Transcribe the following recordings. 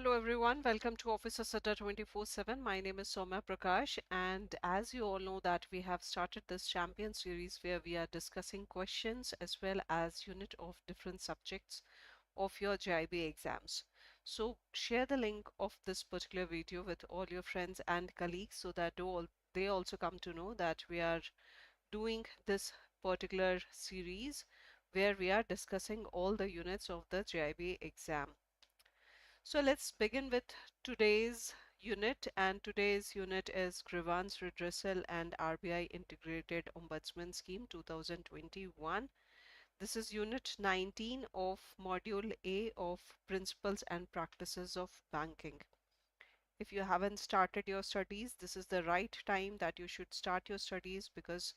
Hello everyone, welcome to Office Assata 24/7. My name is Soumya Prakash, and as you all know that we have started this champion series where we are discussing questions as well as unit of different subjects of your JAIIB exams. So share the link of this particular video with all your friends and colleagues so that they also come to know that we are doing this particular series where we are discussing all the units of the JAIIB exam. So let's begin with today's unit, and today's unit is Grievance, Redressal and RBI Integrated Ombudsman Scheme 2021. This is Unit 19 of Module A of Principles and Practices of Banking. If you haven't started your studies, this is the right time that you should start your studies, because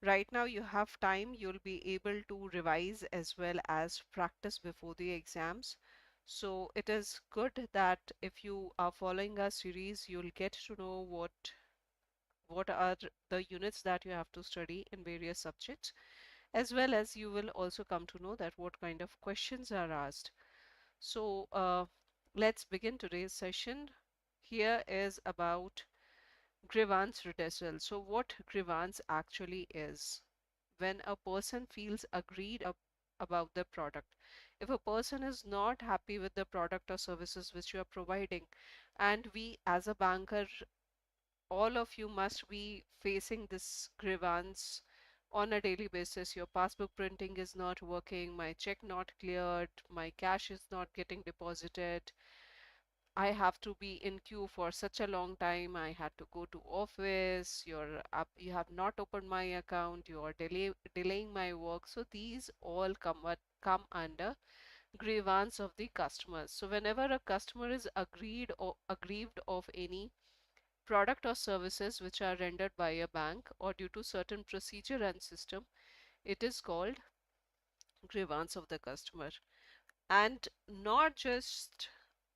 right now you have time. You'll be able to revise as well as practice before the exams. So it is good that if you are following our series, you'll get to know what are the units that you have to study in various subjects, as well as you will also come to know that what kind of questions are asked. So let's begin today's session. Here is about Grievance redressal. So what grievance actually is: when a person feels aggrieved about the product. If a person is not happy with the product or services which you are providing, and we as a banker, all of you must be facing this grievance on a daily basis. Your passbook printing is not working, my check not cleared, my cash is not getting deposited, I have to be in queue for such a long time, I had to go to office, you have not opened my account, you are delaying my work. So these all come under grievance of the customers. So whenever a customer is aggrieved of any product or services which are rendered by a bank or due to certain procedure and system, it is called grievance of the customer. And not just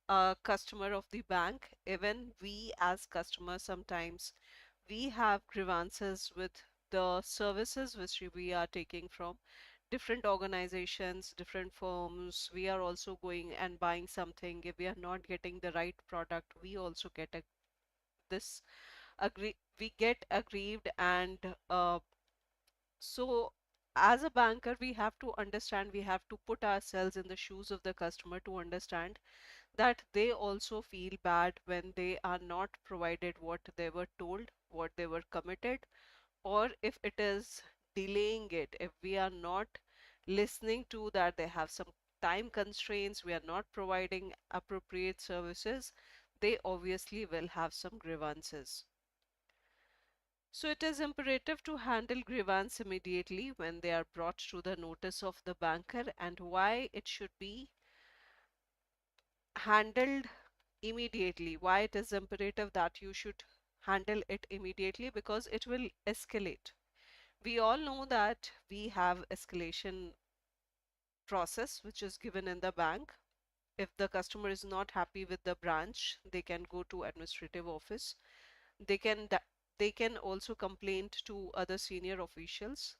a customer of the bank, even we as customers, sometimes we have grievances with the services which we are taking from different organizations, different firms. We are also going and buying something. If we are not getting the right product, we also get this we get aggrieved. And so as a banker, we have to understand, we have to put ourselves in the shoes of the customer to understand that they also feel bad when they are not provided what they were told, what they were committed, or if it is delaying it, if we are not listening to that they have some time constraints, we are not providing appropriate services, they obviously will have some grievances. So it is imperative to handle grievance immediately when they are brought to the notice of the banker. And why it should be handled immediately, why it is imperative that you should handle it immediately: because it will escalate. We all know that we have escalation process which is given in the bank. If the customer is not happy with the branch, they can go to administrative office. They can they can also complain to other senior officials.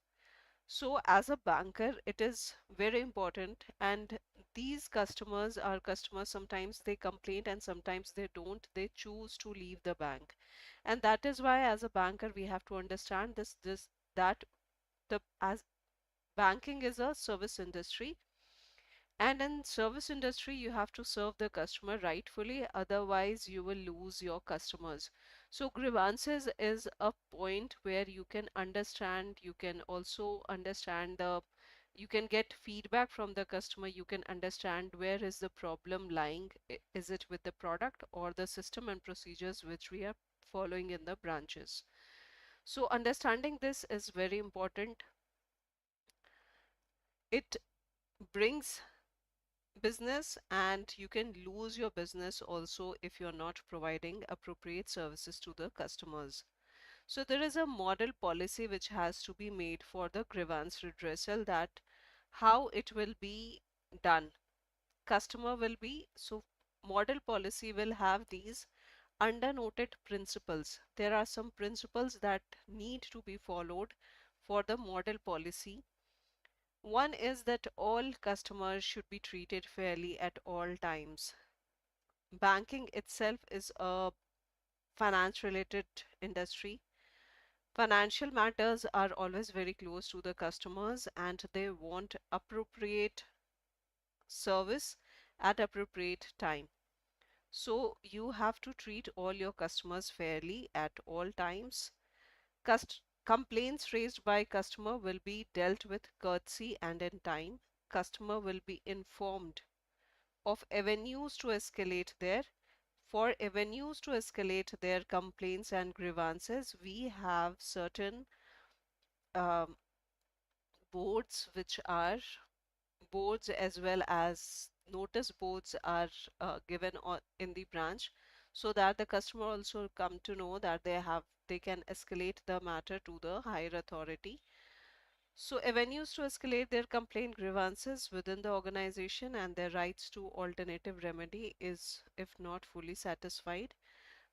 So as a banker, it is very important. And these customers are customers, sometimes they complain and sometimes they don't, they choose to leave the bank. And that is why as a banker we have to understand this that the as banking is a service industry, and in service industry you have to serve the customer rightfully, otherwise you will lose your customers. So grievances is a point where you can understand, you can also understand you can get feedback from the customer, you can understand where is the problem lying. Is it with the product or the system and procedures which we are following in the branches? So understanding this is very important. It brings business, and you can lose your business also if you're not providing appropriate services to the customers. So there is a model policy which has to be made for the grievance redressal, that how it will be done. Customer will be, so model policy will have these undernoted principles. There are some principles that need to be followed for the model policy. One is that all customers should be treated fairly at all times. Banking itself is a finance related industry. Financial matters are always very close to the customers and they want appropriate service at appropriate time. So you have to treat all your customers fairly at all times. Complaints raised by customer will be dealt with courtesy and in time. Customer will be informed of avenues to escalate their complaints and grievances. We have certain um, boards which are boards as well as notice boards are given in the branch so that the customer also come to know that they can escalate the matter to the higher authority. So avenues to escalate their complaint grievances within the organization and their rights to alternative remedy is if not fully satisfied.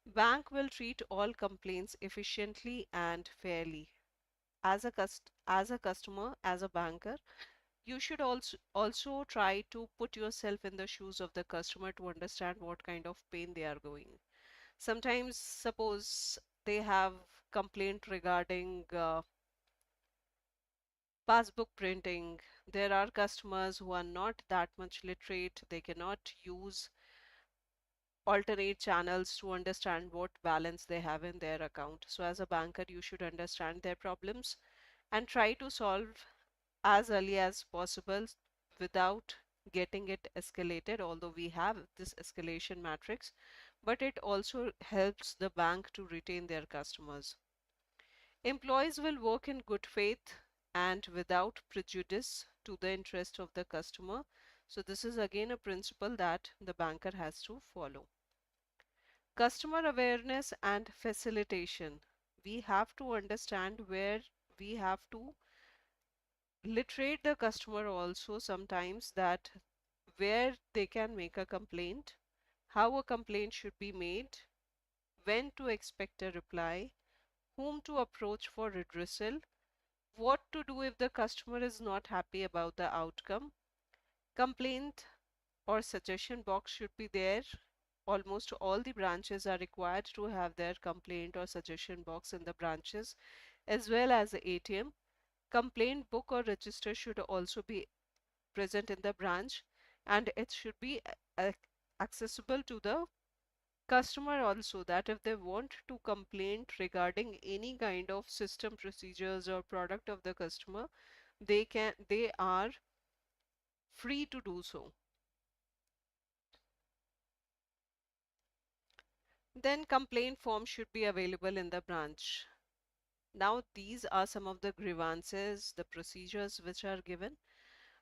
Bank will treat all complaints efficiently and fairly. As a customer, as a banker, you should also try to put yourself in the shoes of the customer to understand what kind of pain they are going. Sometimes, suppose they have complaint regarding passbook printing. There are customers who are not that much literate. They cannot use alternate channels to understand what balance they have in their account. So as a banker, you should understand their problems and try to solve as early as possible without getting it escalated, although we have this escalation matrix, but it also helps the bank to retain their customers. Employees will work in good faith and without prejudice to the interest of the customer. So this is again a principle that the banker has to follow. Customer awareness and facilitation. We have to understand where we have to literate the customer also sometimes that where they can make a complaint, how a complaint should be made, when to expect a reply, whom to approach for redressal, what to do if the customer is not happy about the outcome. Complaint or suggestion box should be there. Almost all the branches are required to have their complaint or suggestion box in the branches as well as the ATM. Complaint book or register should also be present in the branch and it should be accessible to the customer also, that if they want to complain regarding any kind of system procedures or product of the customer, they are free to do so. Then complaint form should be available in the branch. Now these are some of the grievances, the procedures which are given.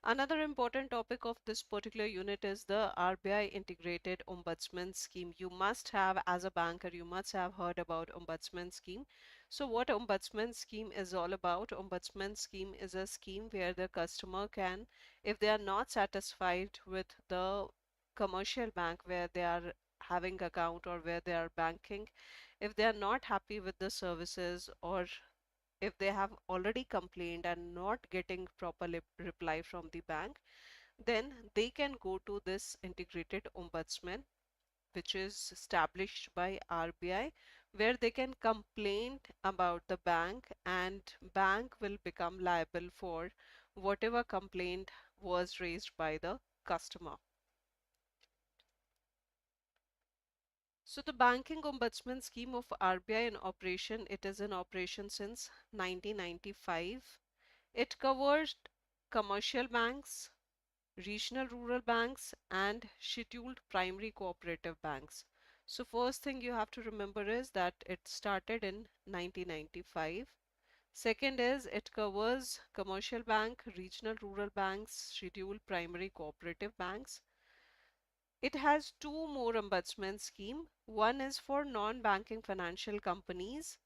Another important topic of this particular unit is the RBI integrated ombudsman scheme. You must have, as a banker, you must have heard about ombudsman scheme. So what ombudsman scheme is all about? Ombudsman scheme is a scheme where the customer can, if they are not satisfied with the commercial bank where they are having account or where they are banking, if they are not happy with the services or if they have already complained and not getting proper reply from the bank, then they can go to this integrated ombudsman which is established by RBI where they can complain about the bank and bank will become liable for whatever complaint was raised by the customer. So the banking ombudsman scheme of RBI in operation, it is in operation since 1995. It covers commercial banks, regional rural banks, and scheduled primary cooperative banks. So first thing you have to remember is that it started in 1995. Second is it covers commercial bank, regional rural banks, scheduled primary cooperative banks. It has two more ombudsman scheme. One is for non-banking financial companies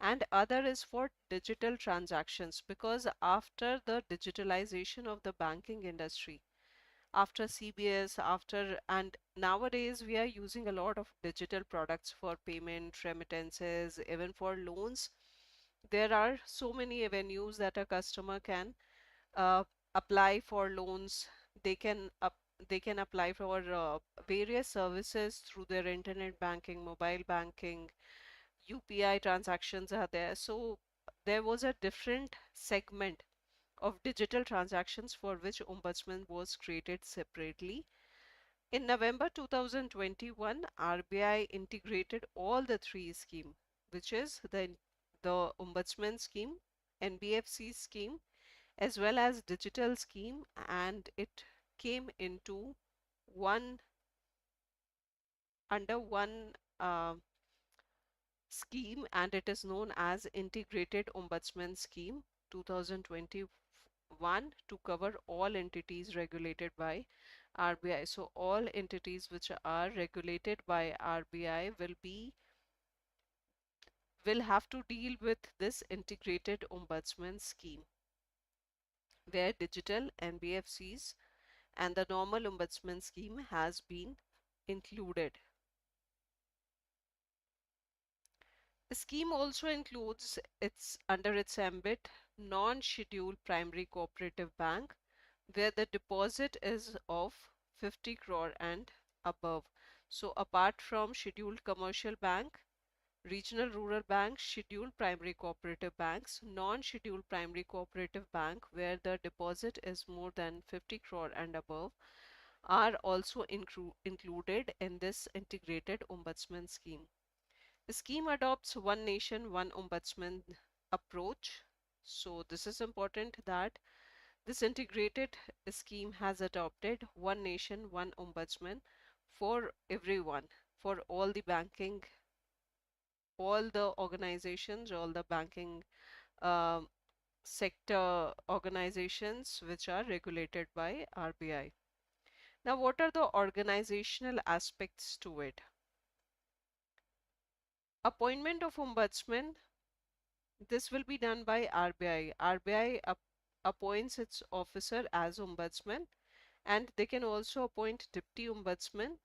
and other is for digital transactions because after the digitalization of the banking industry, after CBS, after and nowadays we are using a lot of digital products for payment, remittances, even for loans. There are so many avenues that a customer can uh, apply for loans. They can they can apply for various services through their internet banking, mobile banking, UPI transactions are there. So there was a different segment of digital transactions for which Ombudsman was created separately. In November 2021, RBI integrated all the three schemes, which is the Ombudsman scheme, NBFC scheme, as well as digital scheme, and it came into one under one scheme, and it is known as Integrated Ombudsman Scheme 2021 to cover all entities regulated by RBI. So all entities which are regulated by RBI will have to deal with this integrated ombudsman scheme, where digital NBFCs and the normal ombudsman scheme has been included. The scheme also includes under its ambit non-scheduled primary cooperative bank, where the deposit is of 50 crore and above. So apart from scheduled commercial bank, regional rural banks, scheduled primary cooperative banks, non-scheduled primary cooperative bank where the deposit is more than 50 crore and above are also included in this integrated ombudsman scheme. The scheme adopts one nation, one ombudsman approach. So this is important that this integrated scheme has adopted one nation, one ombudsman for everyone, for all the banking, all the organizations, all the banking um sector organizations which are regulated by RBI. Now, what are the organizational aspects to it? Appointment of ombudsman. This will be done by RBI. RBI appoints its officer as ombudsman, and they can also appoint deputy ombudsman.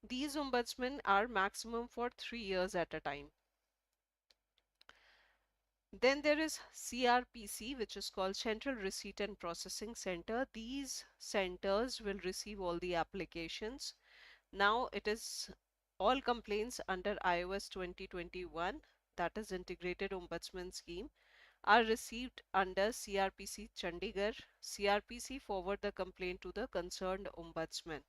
These ombudsmen are maximum for 3 years at a time. Then there is CRPC, which is called Central Receipt and Processing Center. These centers will receive all the applications. Now it is all complaints under iOS 2021, that is Integrated Ombudsman Scheme, are received under CRPC Chandigarh. CRPC forward the complaint to the concerned ombudsman.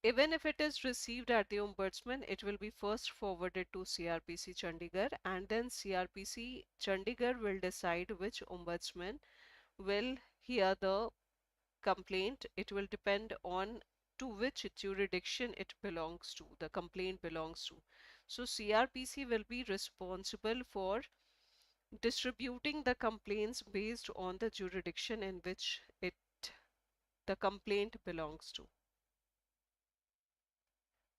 Even if it is received at the ombudsman, it will be first forwarded to CRPC Chandigarh, and then CRPC Chandigarh will decide which ombudsman will hear the complaint. It will depend on to which jurisdiction it belongs to, the complaint belongs to. So CRPC will be responsible for distributing the complaints based on the jurisdiction in which the complaint belongs to.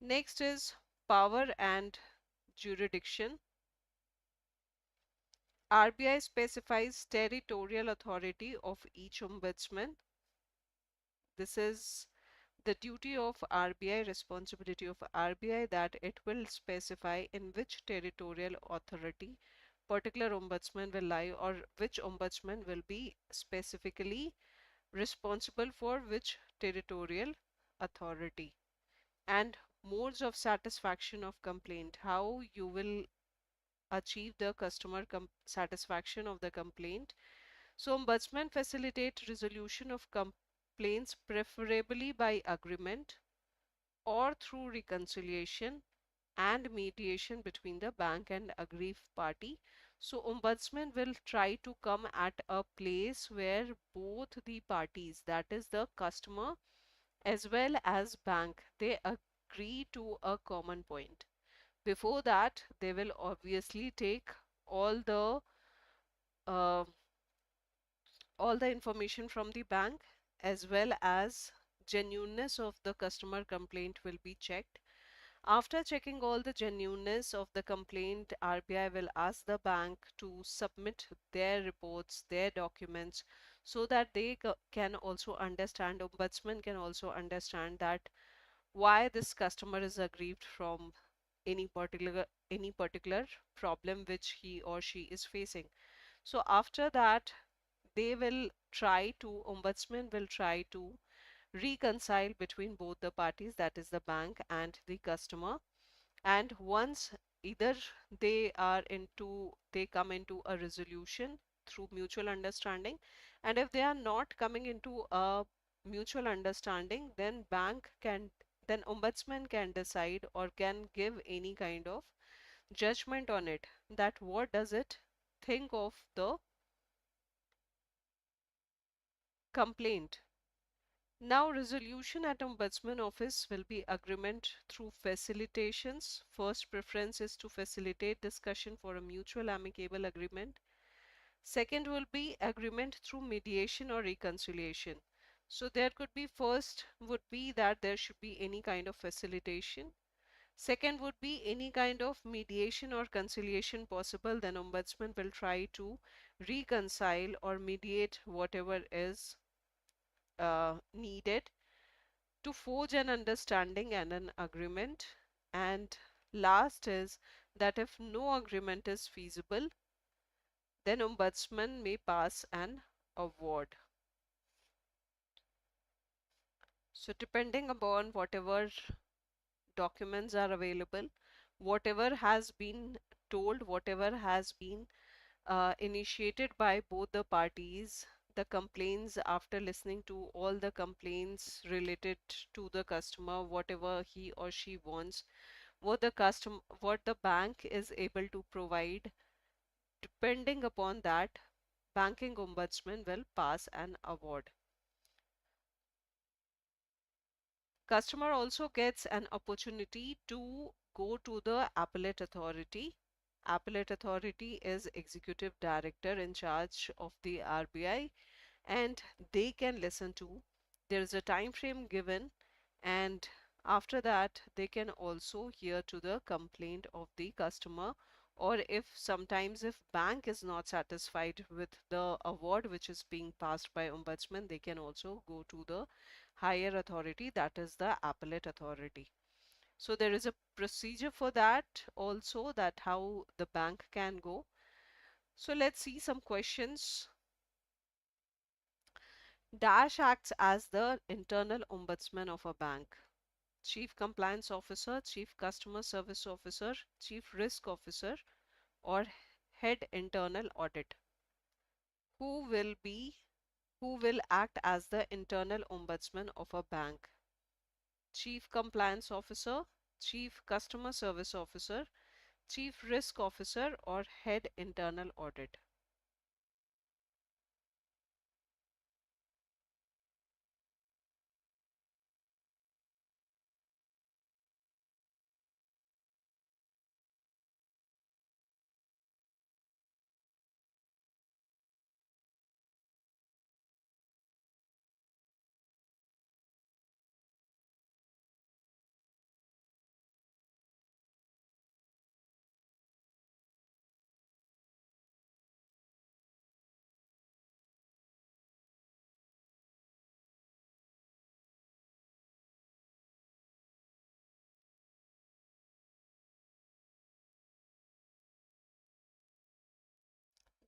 Next is power and jurisdiction. RBI specifies territorial authority of each ombudsman. This is the duty of RBI, responsibility of RBI, that it will specify in which territorial authority particular ombudsman will lie, or which ombudsman will be specifically responsible for which territorial authority. And modes of satisfaction of complaint, how you will achieve the customer satisfaction of the complaint. So ombudsman facilitate resolution of complaints preferably by agreement or through reconciliation and mediation between the bank and aggrieved party. So ombudsman will try to come at a place where both the parties, that is the customer as well as bank, they agree to a common point. Before that, they will obviously take all the uh, all the information from the bank, as well as genuineness of the customer complaint will be checked. After checking all the genuineness of the complaint, RBI will ask the bank to submit their reports, their documents, so that they can also understand, ombudsman can also understand that why this customer is aggrieved from any particular problem which he or she is facing. So after that, they will try to ombudsman will try to reconcile between both the parties, that is the bank and the customer. And once either they come into a resolution through mutual understanding, and if they are not coming into a mutual understanding, then ombudsman can decide or can give any kind of judgment on it, that what does it think of the complaint. Now, resolution at Ombudsman office will be agreement through facilitations. First preference is to facilitate discussion for a mutual amicable agreement. Second will be agreement through mediation or reconciliation. So there could be, first would be that there should be any kind of facilitation. Second would be any kind of mediation or conciliation possible, then Ombudsman will try to reconcile or mediate whatever is needed to forge an understanding and an agreement. And last is that if no agreement is feasible, then Ombudsman may pass an award. So depending upon whatever documents are available, whatever has been told, whatever has been initiated by both the parties, the complaints, after listening to all the complaints related to the customer, whatever he or she wants, what the bank is able to provide, depending upon that, banking ombudsman will pass an award. Customer also gets an opportunity to go to the appellate authority. Appellate authority is executive director in charge of the RBI, and they can listen to. There is a time frame given, and after that they can also hear to the complaint of the customer, or if sometimes if bank is not satisfied with the award which is being passed by ombudsman, they can also go to the higher authority, that is the appellate authority. So there is a procedure for that also, that how the bank can go. So let's see some questions. Dash acts as the internal ombudsman of a bank. Chief Compliance Officer, Chief Customer Service Officer, Chief Risk Officer, or Head Internal Audit. Who will be who will act as the internal ombudsman of a bank? Chief Compliance Officer, Chief Customer Service Officer, Chief Risk Officer, or Head Internal Audit.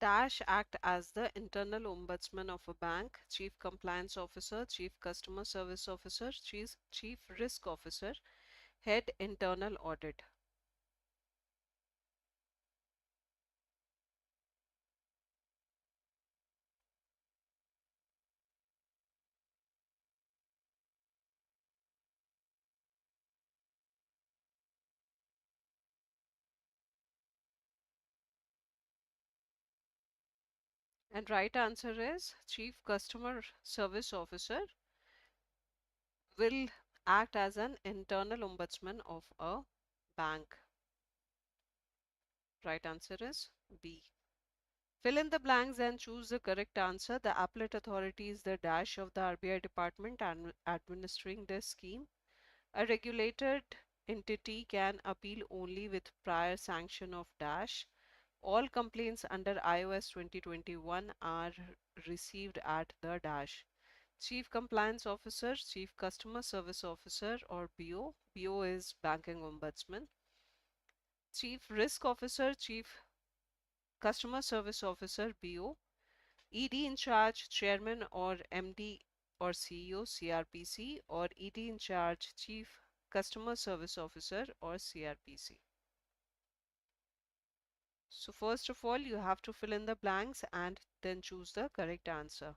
Dash act as the internal ombudsman of a bank, Chief Compliance Officer, Chief Customer Service Officer, Chief Risk Officer, Head Internal Audit. And right answer is Chief Customer Service Officer will act as an internal ombudsman of a bank. Right answer is B. Fill in the blanks and choose the correct answer. The appellate authority is the dash of the RBI department and administering this scheme. A regulated entity can appeal only with prior sanction of dash. All complaints under iOS 2021 are received at the dash. Chief Compliance Officer, Chief Customer Service Officer, or BO. BO is Banking Ombudsman. Chief Risk Officer, Chief Customer Service Officer, BO. ED in charge, Chairman or MD or CEO, CRPC, or ED in charge, Chief Customer Service Officer, or CRPC. So first of all, you have to fill in the blanks and then choose the correct answer.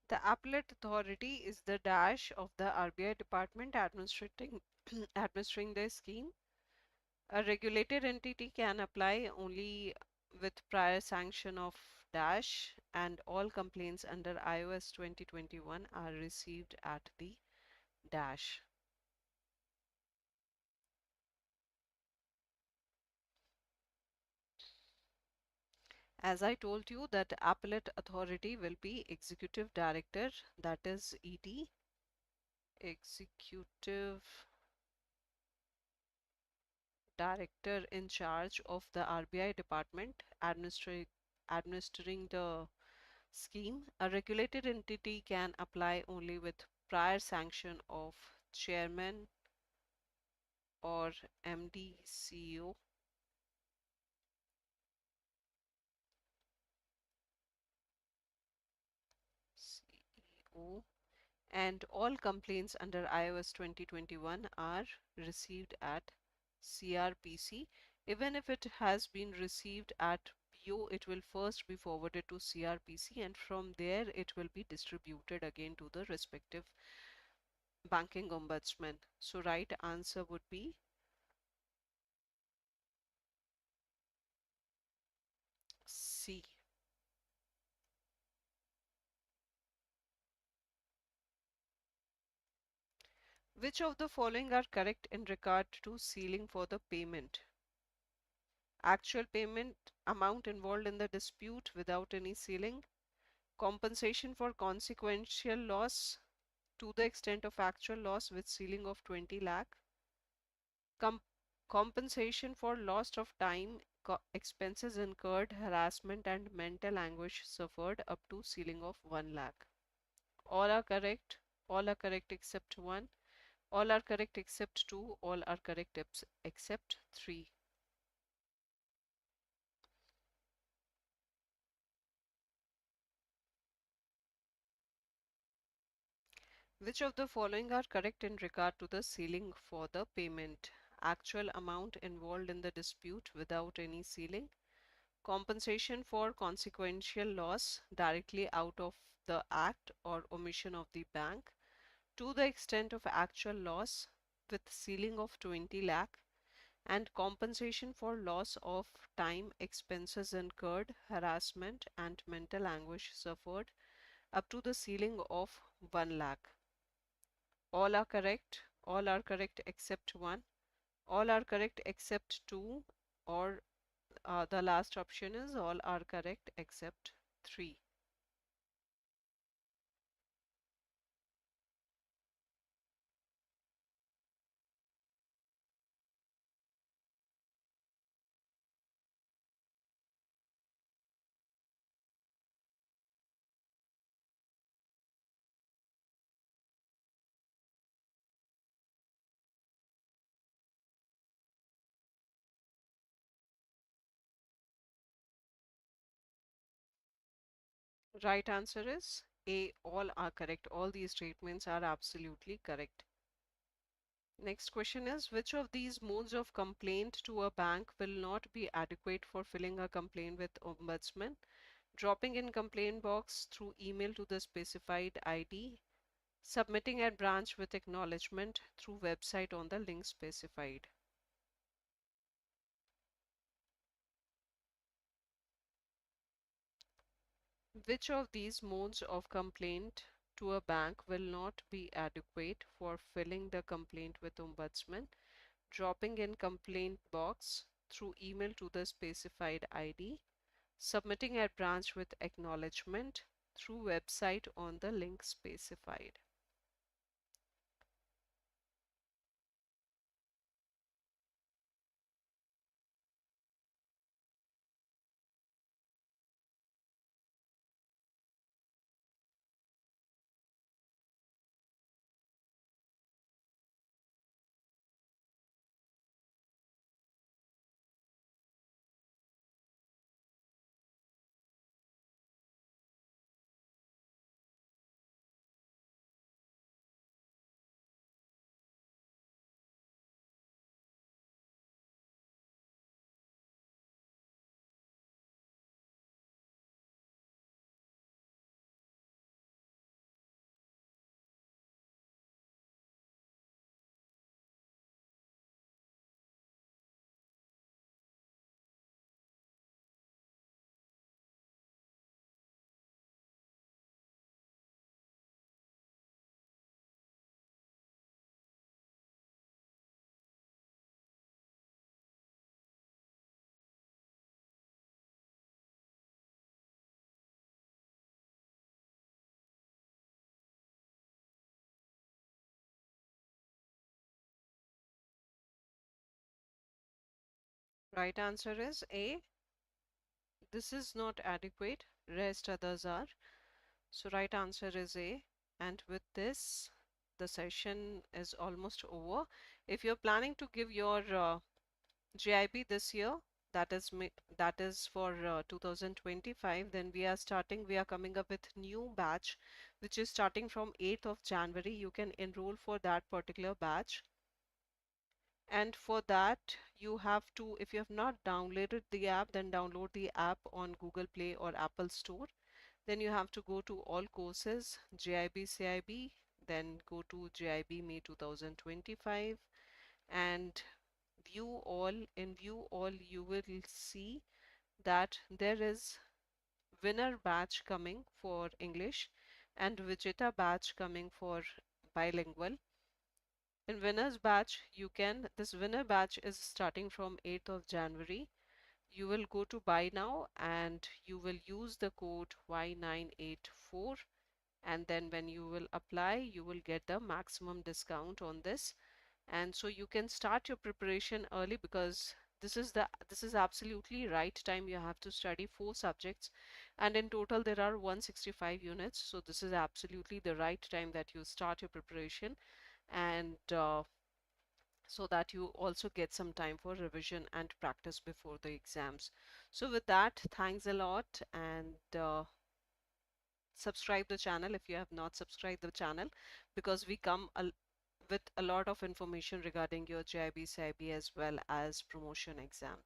The appellate authority is the dash of the RBI department administrating administering the scheme. A regulated entity can apply only with prior sanction of dash, and all complaints under iOS 2021 are received at the dash. As I told you, that appellate authority will be executive director, that is ED, executive director in charge of the RBI department administering the scheme. A regulated entity can apply only with prior sanction of chairman or MD, CEO. CEO, and all complaints under iOS 2021 are received at CRPC. Even if it has been received at PO, it will first be forwarded to CRPC, and from there it will be distributed again to the respective banking ombudsman. So right answer would be C. Which of the following are correct in regard to sealing for the payment? Actual payment amount involved in the dispute without any sealing, compensation for consequential loss to the extent of actual loss with sealing of 20 lakh, com compensation for loss of time, expenses incurred, harassment and mental anguish suffered up to sealing of 1 lakh. All are correct. All are correct except 1. All are correct except 2. All are correct except 3. Which of the following are correct in regard to the sealing for the payment? Actual amount involved in the dispute without any sealing, compensation for consequential loss directly out of the act or omission of the bank to the extent of actual loss with sealing of 20 lakh, and compensation for loss of time, expenses incurred, harassment and mental anguish suffered up to the sealing of 1 lakh. All are correct. All are correct except 1. All are correct except 2, or the last option is all are correct except 3. Right answer is A. All are correct. All these statements are absolutely correct. Next question is, which of these modes of complaint to a bank will not be adequate for filing a complaint with Ombudsman? Dropping in complaint box through email to the specified ID, submitting at branch with acknowledgement through website on the link specified. Which of these modes of complaint to a bank will not be adequate for filling the complaint with Ombudsman, dropping in complaint box through email to the specified ID, submitting at branch with acknowledgement through website on the link specified. Right answer is A. This is not adequate, rest others are. So right answer is A. And with this, the session is almost over. If you're planning to give your JIB this year, that is for 2025, then we are coming up with new batch, which is starting from 8th of January. You can enroll for that particular batch. And for that, you have to, if you have not downloaded the app, then download the app on Google Play or Apple Store. Then you have to go to all courses, JIB CIB, then go to JIB May 2025 and view all, you will see that there is winner batch coming for English and Vijeta batch coming for bilingual. In winners batch, this winner batch is starting from 8th of January. You will go to buy now and you will use the code Y984, and then when you will apply, you will get the maximum discount on this. And so you can start your preparation early, because this is absolutely right time. You have to study 4 subjects, and in total there are 165 units. So this is absolutely the right time that you start your preparation, and so that you also get some time for revision and practice before the exams. So with that, thanks a lot, and subscribe the channel if you have not subscribed the channel, because we come with a lot of information regarding your JIB, CIB as well as promotion exams.